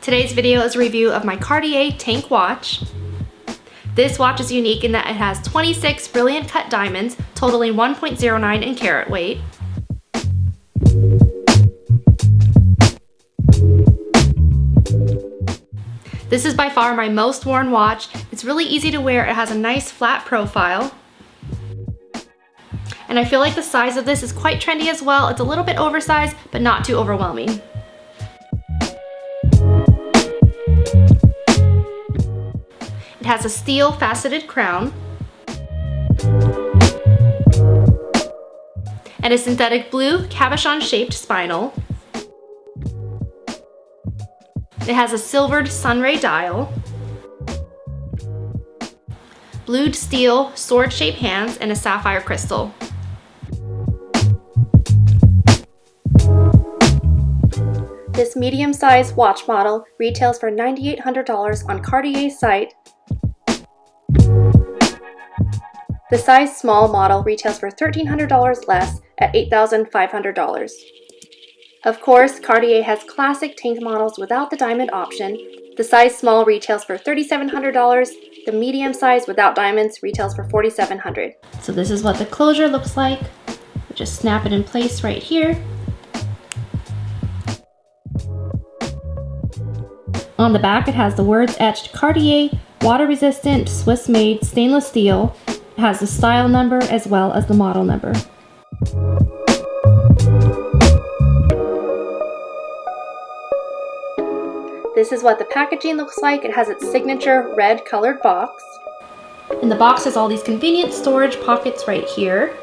Today's video is a review of my Cartier Tank watch. This watch is unique in that it has 26 brilliant cut diamonds totaling 1.09 in carat weight. This is by far my most worn watch. It's really easy to wear. It has a nice flat profile. And I feel like the size of this is quite trendy as well. It's a little bit oversized, but not too overwhelming. It has a steel faceted crown and a synthetic blue cabochon shaped spinal. It has a silvered sunray dial, blued steel sword shaped hands, and a sapphire crystal. This medium-sized watch model retails for $9,800 on Cartier's site. The size small model retails for $1,300 less at $8,500. Of course, Cartier has classic tank models without the diamond option. The size small retails for $3,700. The medium size without diamonds retails for $4,700. So this is what the closure looks like. We just snap it in place right here. On the back, it has the words etched Cartier, water-resistant, Swiss-made stainless steel. It has the style number as well as the model number. This is what the packaging looks like. It has its signature red colored box. And the box has all these convenient storage pockets right here.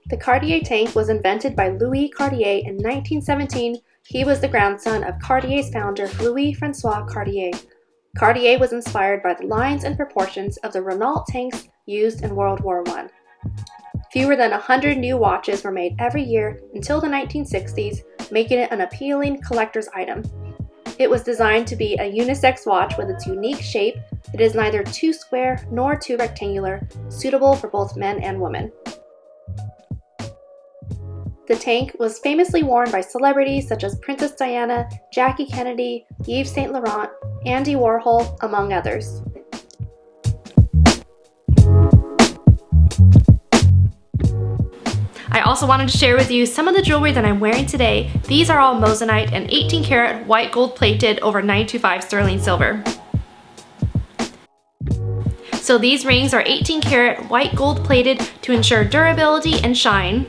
The Cartier tank was invented by Louis Cartier in 1917. He was the grandson of Cartier's founder, Louis-Francois Cartier. Cartier was inspired by the lines and proportions of the Renault tanks used in World War I. Fewer than 100 new watches were made every year until the 1960s, making it an appealing collector's item. It was designed to be a unisex watch with its unique shape. It is neither too square nor too rectangular, suitable for both men and women. The tank was famously worn by celebrities such as Princess Diana, Jackie Kennedy, Yves Saint Laurent, Andy Warhol, among others. I also wanted to share with you some of the jewelry that I'm wearing today. These are all moissanite and 18 karat white gold plated over 925 sterling silver. So these rings are 18 karat white gold plated to ensure durability and shine.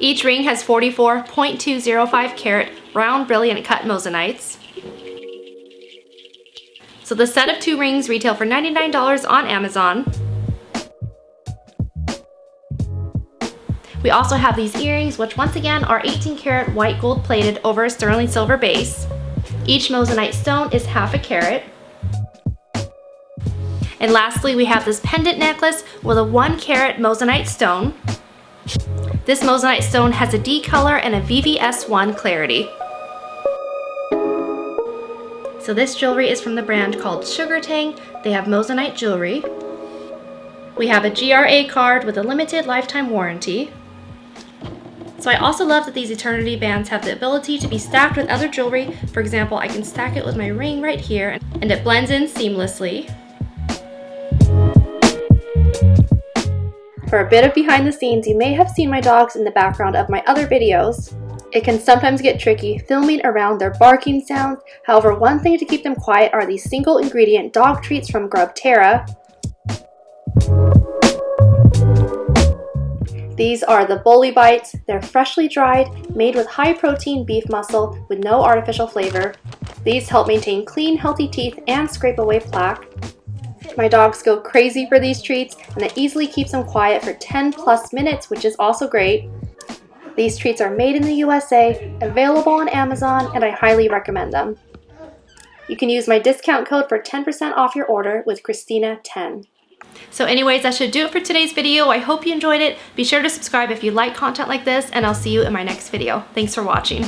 Each ring has 44.205 carat round brilliant cut moissanites. So the set of 2 rings retail for $99 on Amazon. We also have these earrings, which once again are 18 karat white gold plated over a sterling silver base. Each moissanite stone is half a carat. And lastly, we have this pendant necklace with a 1 carat moissanite stone. This moissanite stone has a D color and a VVS1 clarity. So this jewelry is from the brand called Sugar Tang. They have moissanite jewelry. We have a GRA card with a limited lifetime warranty. So I also love that these eternity bands have the ability to be stacked with other jewelry. For example, I can stack it with my ring right here and it blends in seamlessly. For a bit of behind the scenes, you may have seen my dogs in the background of my other videos. It can sometimes get tricky filming around their barking sounds. However, one thing to keep them quiet are these single ingredient dog treats from Grub Terra. These are the Bully Bites. They're freshly dried, made with high protein beef muscle with no artificial flavor. These help maintain clean, healthy teeth and scrape away plaque. My dogs go crazy for these treats, and it easily keeps them quiet for 10+ minutes, which is also great. These treats are made in the USA, available on Amazon, and I highly recommend them. You can use my discount code for 10% off your order with Christina10. So anyways, that should do it for today's video. I hope you enjoyed it. Be sure to subscribe if you like content like this, and I'll see you in my next video. Thanks for watching.